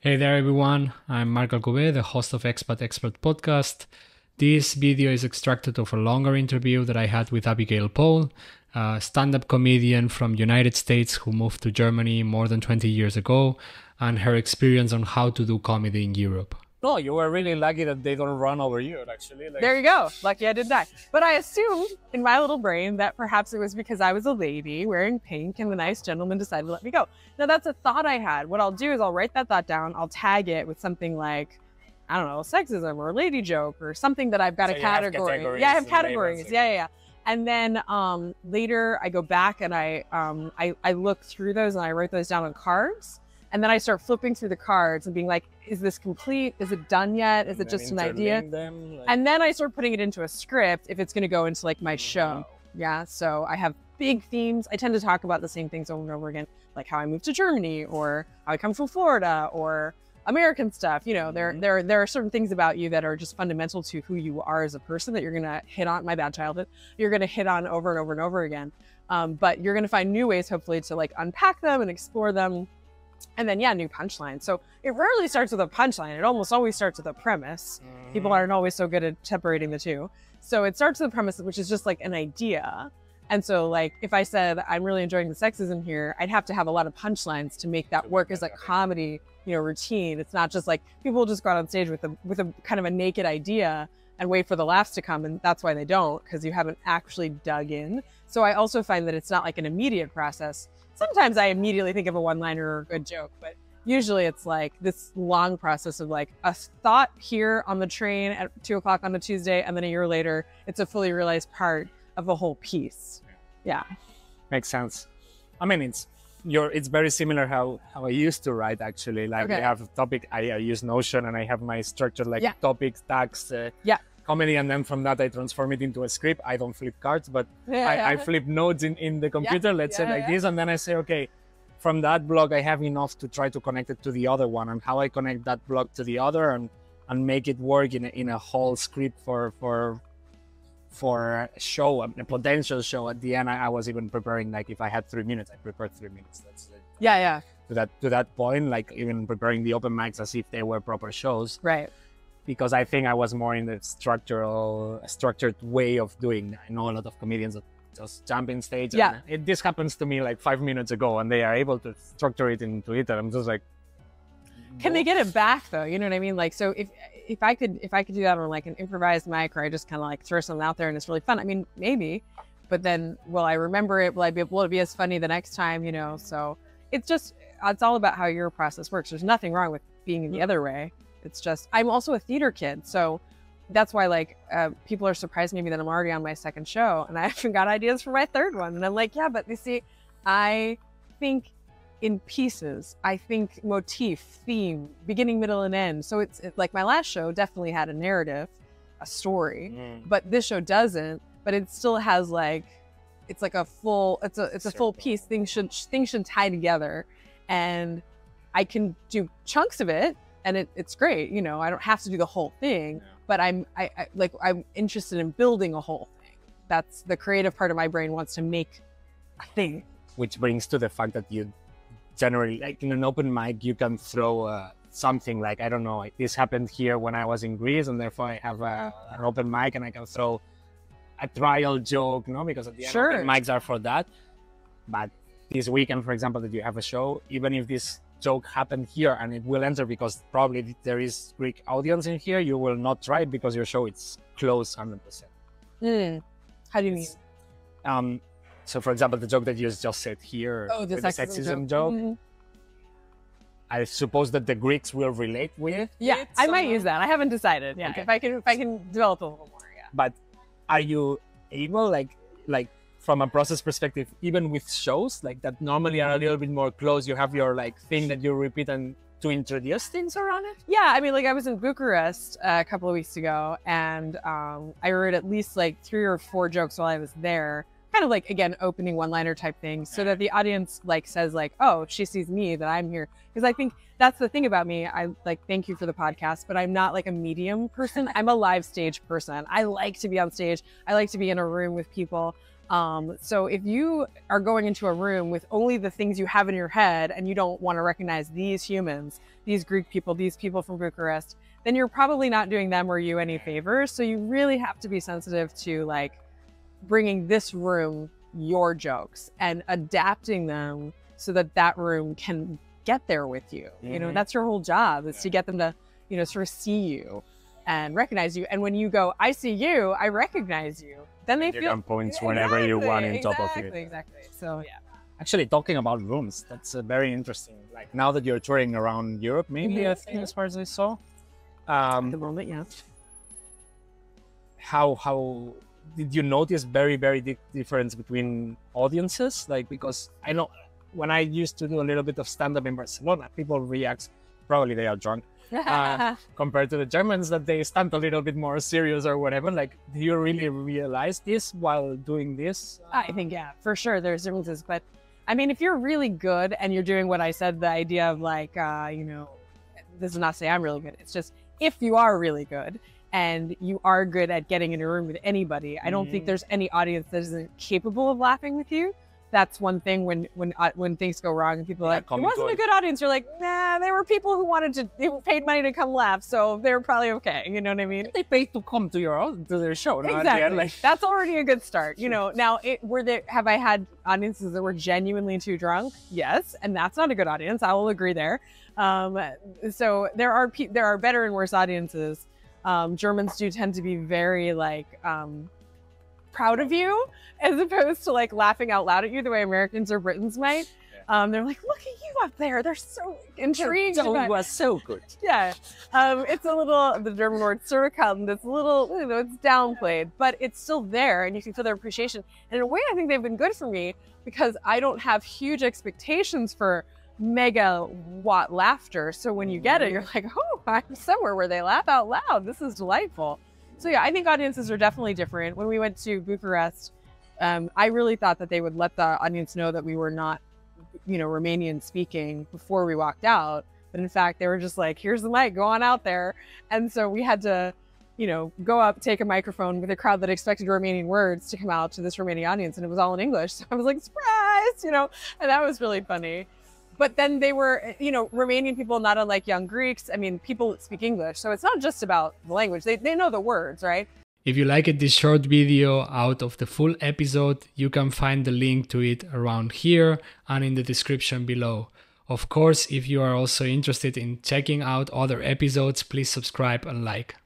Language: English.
Hey there everyone, I'm Marc Alcubé, the host of Expat Expert podcast. This video is extracted of a longer interview that I had with Abigail Paul, a stand-up comedian from United States who moved to Germany more than 20 years ago, and her experience on how to do comedy in Europe. No, you were really lucky that they don't run over you, actually. There you go. Lucky I didn't die. But I assumed in my little brain that perhaps it was because I was a lady wearing pink and the nice gentleman decided to let me go. Now, that's a thought I had. What I'll do is I'll write that thought down. I'll tag it with something like, I don't know, sexism or a lady joke or something that I've got So a you have category. categories Yeah, I have and categories. labels. Yeah. And then later I go back and I look through those and I write those down on cards. And then I start flipping through the cards and being like, is this complete? Is it done yet? Is it just an idea? And then I start putting it into a script if it's going to go into like my show. Yeah. So I have big themes. I tend to talk about the same things over and over again, like how I moved to Germany or how I come from Florida or American stuff. You know, there are certain things about you that are just fundamental to who you are as a person that you're going to hit on. My bad childhood. You're going to hit on over and over and over again. But you're going to find new ways, hopefully, to like unpack them and explore them. And then, yeah, new punchline. So it rarely starts with a punchline. It almost always starts with a premise. People aren't always so good at separating the two. So it starts with a premise, which is just like an idea. And so like, if I said, I'm really enjoying the sexism here, I'd have to have a lot of punchlines to make that work as a comedy, routine. It's not just like people just go out on stage with a kind of a naked idea and wait for the laughs to come. And that's why they don't, because you haven't actually dug in. So I also find that it's not like an immediate process. Sometimes I immediately think of a one-liner or a good joke, but usually it's like this long process of like a thought here on the train at 2 o'clock on a Tuesday, and then a year later, it's a fully realized part of a whole piece. Yeah. Makes sense. I mean, it's very similar how I used to write, actually. Like I have a topic, I use Notion and I have my structure like topics, tags, comedy, and then from that I transform it into a script. I don't flip cards, but I flip notes in the computer, let's say like this, and then I say, okay, from that block I have enough to try to connect it to the other one, and how I connect that block to the other and make it work in a whole script for a show, a potential show. At the end, I was even preparing, like if I had 3 minutes, I prepared 3 minutes. That's it. Yeah. To that point, like even preparing the open mics as if they were proper shows. Right. Because I think I was more in the structured way of doing that. I know a lot of comedians that just jump in stage. Yeah. And this happens to me like 5 minutes ago, and they are able to structure it into it. And I'm just like, can they get it back though? You know what I mean? Like, so if I could do that on like an improvised mic, or I just kind of like throw something out there and it's really fun. I mean, maybe, but then will I remember it? Will it be as funny the next time? So it's all about how your process works. There's nothing wrong with being the other way. It's just, I'm also a theater kid. So that's why like people are surprised maybe that I'm already on my second show and I haven't got ideas for my third one. And I'm like, yeah, but you see, I think in pieces. I think motif, theme, beginning, middle, and end. So it's like my last show definitely had a narrative, a story, but this show doesn't. But it still has like, it's like a full, it's a full piece. Things should tie together, and I can do chunks of it, and it's great. I don't have to do the whole thing, but I'm interested in building a whole thing. That's the creative part of my brain wants to make a thing. Which brings to the fact that you generally, like in an open mic, you can throw something like, I don't know, like this happened here when I was in Greece, and therefore I have an open mic and I can throw a trial joke, because at the end, open mics are for that. But this weekend, for example, that you have a show, even if this joke happened here and it will enter because probably there is Greek audience in here, you will not try it because your show is close 100%. How do you mean? So, for example, the joke that you just said here, the sexism joke, I suppose that the Greeks will relate with. Yeah, I might use that. I haven't decided. Yeah, okay. if I can develop a little more. Yeah. But are you able, like from a process perspective, even with shows like that normally are a little bit more close, you have your like thing that you repeat and to introduce things around it? Yeah, I mean, like I was in Bucharest a couple of weeks ago, and I wrote at least like 3 or 4 jokes while I was there. Kind of like, again, opening one-liner type things, so that the audience like says like, oh, she sees me, that I'm here. Because I think that's the thing about me. I like, thank you for the podcast, but I'm not like a medium person. I'm a live stage person. I like to be on stage. I like to be in a room with people. So if you are going into a room with only the things you have in your head and you don't want to recognize these humans, these Greek people, these people from Bucharest, then you're probably not doing them or you any favors. So you really have to be sensitive to like bringing this room your jokes and adapting them so that that room can get there with you. You know, that's your whole job, is to get them to, you know, sort of see you and recognize you. And when you go, I see you, I recognize you, then they feel points whenever you want on top of it. Exactly. So yeah. Actually, talking about rooms, that's very interesting. Like now that you're touring around Europe, maybe I think as far as I saw. At the moment, yeah. How did you notice very big difference between audiences? Like, because I know when I used to do a little bit of stand-up in Barcelona, people react, probably they are drunk, compared to the Germans, that they stand a little bit more serious or whatever. Like, do you really realize this while doing this? I think, yeah, for sure there's differences. But I mean, if you're really good and you're doing what I said, the idea of like, you know, this is not to say I'm really good. It's just, if you are really good and you are good at getting in a room with anybody, I don't think there's any audience that isn't capable of laughing with you. That's one thing when things go wrong and people are like, it wasn't a good audience. You're like, nah, they were people who they paid money to come laugh, so they were probably okay. You know what I mean? They paid to come to their show. Exactly. Like, that's already a good start. You know, now have I had audiences that were genuinely too drunk? Yes, and that's not a good audience. I will agree there. So there are better and worse audiences. Germans do tend to be very like proud of you, as opposed to like laughing out loud at you the way Americans or Britons might. They're like, look at you up there. They're so intrigued. You are so good. Yeah. It's a little, the German word zurückhaltend, it's a little, you know, it's downplayed, but it's still there and you can feel their appreciation. And in a way, I think they've been good for me because I don't have huge expectations for megawatt laughter. So when you get it, you're like, oh, I'm somewhere where they laugh out loud. This is delightful. So yeah, I think audiences are definitely different. When we went to Bucharest, I really thought that they would let the audience know that we were not, you know, Romanian speaking before we walked out. But in fact, they were just like, here's the mic, go on out there. And so we had to, you know, go up, take a microphone with a crowd that expected Romanian words to come out to this Romanian audience. And it was all in English. So I was like, surprise, you know, and that was really funny. But then they were, you know, Romanian people, not unlike young Greeks. I mean, people speak English. So it's not just about the language. They know the words, right? If you liked this short video out of the full episode, you can find the link to it around here and in the description below. Of course, if you are also interested in checking out other episodes, please subscribe and like.